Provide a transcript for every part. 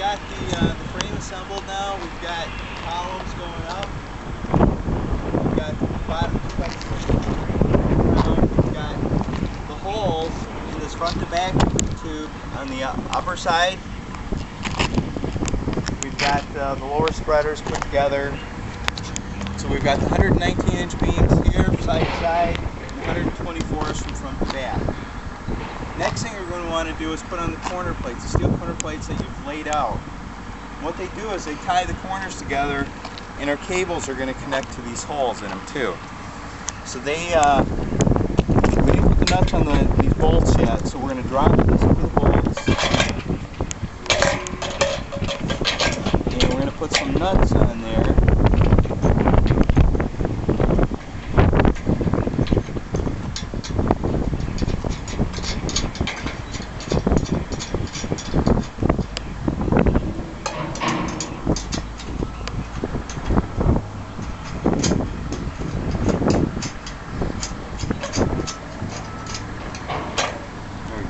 got the frame assembled now. We've got columns going up. We've got the bottom 2x6 frame. We've got the holes in this front to back tube on the upper side. We've got the lower spreaders put together. So we've got the 119-inch beams here, side to side, and 124s from front to back. Next thing we're going to want to do is put on the corner plates, the steel corner plates that you've laid out. What they do is they tie the corners together, and our cables are going to connect to these holes in them too. So we didn't put the nuts on these bolts yet, so we're going to drop this over the bolts, and we're going to put some nuts on there.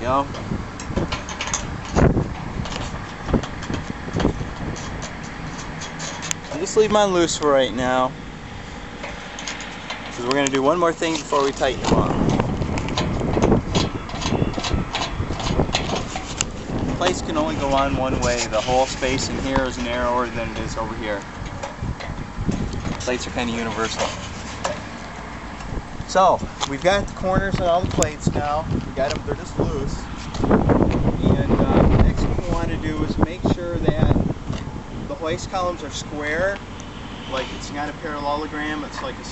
Go. I'll just leave mine loose for right now, because we're going to do one more thing before we tighten them up. The plates can only go on one way. The hole space in here is narrower than it is over here. Plates are kind of universal. So, we've got the corners on all the plates now. We got them, they're just loose. And the next thing we want to do is make sure that the hoist columns are square, like it's not a parallelogram, it's like a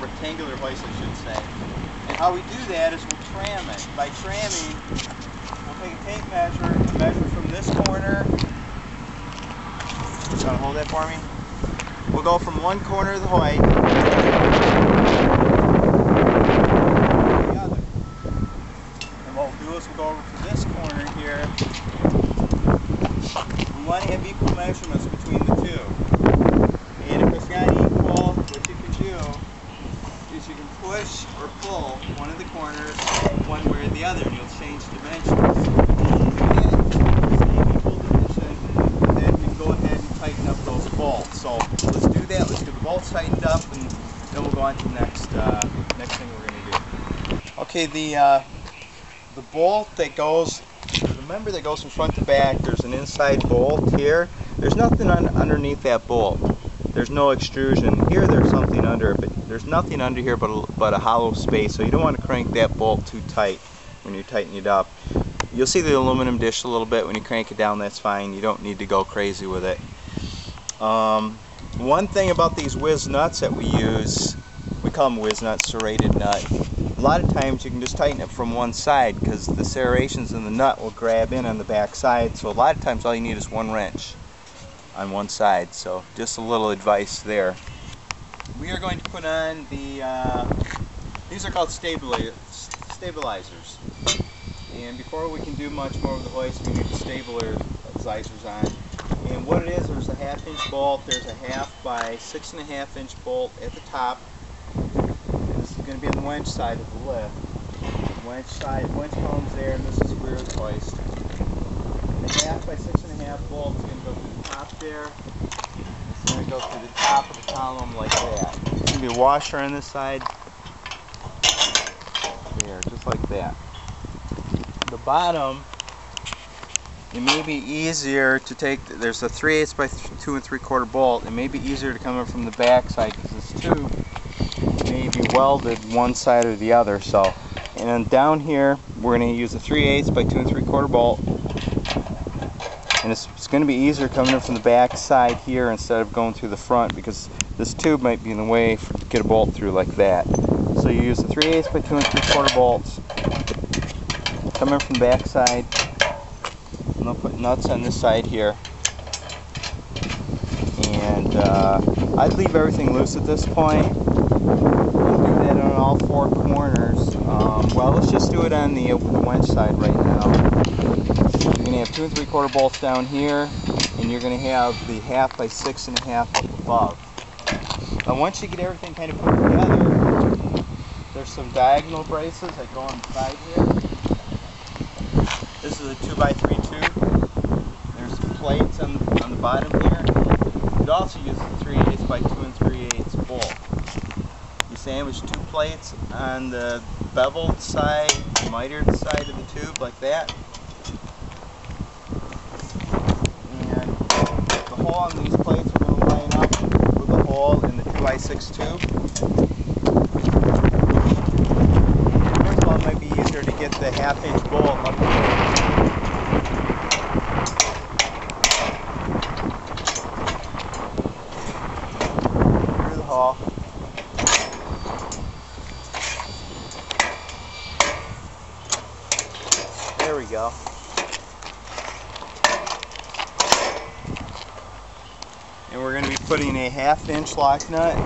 rectangular hoist, I should say. And how we do that is we'll tram it. By tramming, we'll take a tape measure and measure from this corner. You want to hold that for me? We'll go from one corner of the hoist. We'll go over to this corner here. We want to have equal measurements between the two. And if it's not equal, what you can do is you can push or pull one of the corners one way or the other, and you'll change dimensions. And stay equal dimension, then we can go ahead and tighten up those bolts. So let's do that. Let's get the bolts tightened up, and then we'll go on to the next thing we're going to do. Okay, the bolt that goes, remember that goes from front to back, there's an inside bolt here. There's nothing underneath that bolt. There's no extrusion. Here there's something under it, but there's nothing under here but a hollow space, so you don't want to crank that bolt too tight when you tighten it up. You'll see the aluminum dish a little bit. When you crank it down, that's fine. You don't need to go crazy with it. One thing about these whiz nuts that we use, we call them whiz nuts, serrated nut. A lot of times you can just tighten it from one side because the serrations in the nut will grab in on the back side. So a lot of times all you need is one wrench on one side. So just a little advice there. We are going to put on these are called stabilizers. And before we can do much more with the hoist, we need the stabilizers on. And what it is, there's a 1/2 inch bolt, there's a 1/2 by 6.5 inch bolt at the top. This is going to be on the winch side of the lift. Winch column's there, and this is rear of the hoist. And the 1/2 by 6.5 bolt is going to go through the top there. It's going to go through the top of the column like that. There's going to be a washer on this side. There, just like that. The bottom, it may be easier to take, there's a 3/8 by 2 3/4 bolt. It may be easier to come in from the back side because this tube may be welded one side or the other. So, and then down here we're going to use a 3/8 by 2 3/4 bolt, and it's going to be easier coming in from the back side here instead of going through the front, because this tube might be in the way to get a bolt through like that. So you use the 3/8 by 2 3/4 bolts, come in from the back side, and I'll put nuts on this side here. And I'd leave everything loose at this point. Do that on all 4 corners. Well, let's just do it on the winch side right now. You're going to have 2 3/4 bolts down here, and you're going to have the 1/2 by 6.5 up above. Now, once you get everything kind of put together, there's some diagonal braces that go on the side here. This is a 2x3 tube. There's some plates on the bottom here. You could also use the 3/8 by 2 3/8 bolt. You sandwich 2 plates on the beveled side, mitered side of the tube like that. And the hole on these plates we're going to line up with a hole in the 2x6 tube. First of all, it might be easier to get the 1/2-inch bolt up here. Through the hole. There we go. And we're going to be putting a 1/2-inch lock nut and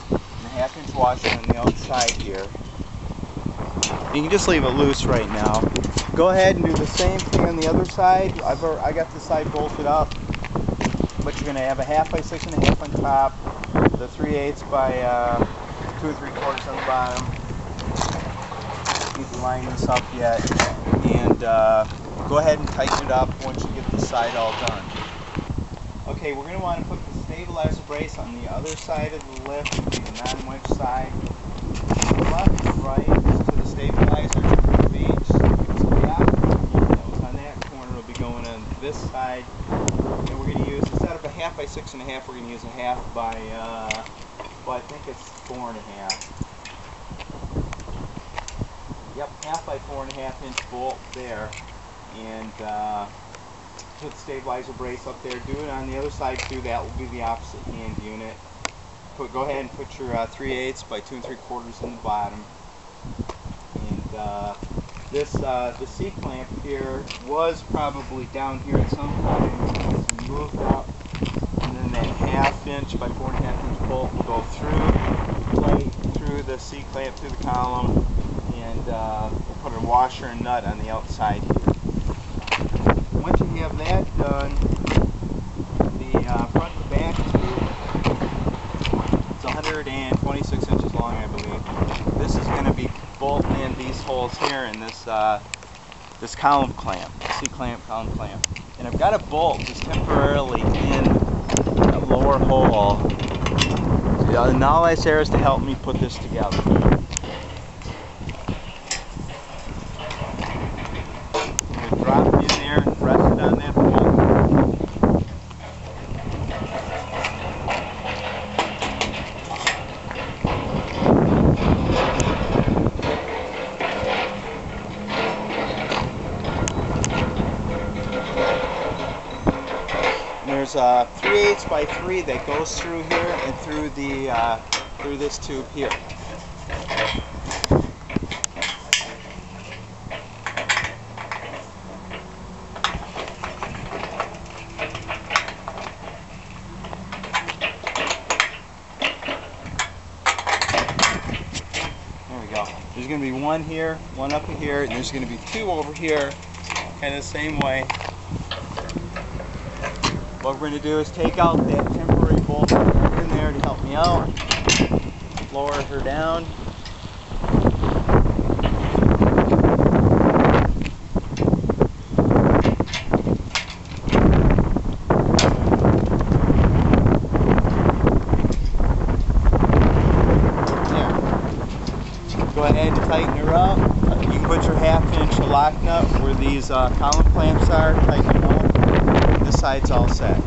a 1/2-inch washer on the outside here. You can just leave it loose right now. Go ahead and do the same thing on the other side. I got this side bolted up, but you're going to have a 1/2 by 6 1/2 on top, the 3/8 by 2 3/4 on the bottom. Need to line this up yet, and go ahead and tighten it up once you get the side all done. Okay, we're going to want to put the stabilizer brace on the other side of the lift, the non-winch side. To the left and right to the stabilizer to the beach. So the opposite that was on that corner will be going on this side. And we're going to use, instead of a 1/2 by 6 1/2, we're going to use a 1/2 by, well, I think it's 4 1/2. Yep, 1/2 by 4 1/2-inch bolt there. And put the stabilizer brace up there. Do it on the other side too. That will be the opposite hand unit. Go ahead and put your 3/8 by 2 3/4 in the bottom. And the C clamp here was probably down here at some point. It's moved up, and then that 1/2-inch by 4 1/2-inch bolt will go through the plate, through the C clamp, through the column, and we'll put a washer and nut on the outside here. Once you have that done, the front and back tube, it's 126 inches long, I believe. This is going to be bolting in these holes here in this this column clamp, C-clamp, column clamp. And I've got a bolt just temporarily in that lower hole. And all that's there is to help me put this together. Drop it in there and press it on that bolt. And there's a 3/8 by 3 that goes through here and through the through this tube here. There's going to be one here, one up here, and there's going to be 2 over here, kind of the same way. What we're going to do is take out that temporary bolt in there to help me out, lower her down. Go ahead and tighten her up. You can put your 1/2-inch lock nut where these column clamps are, tighten them up. This side's all set.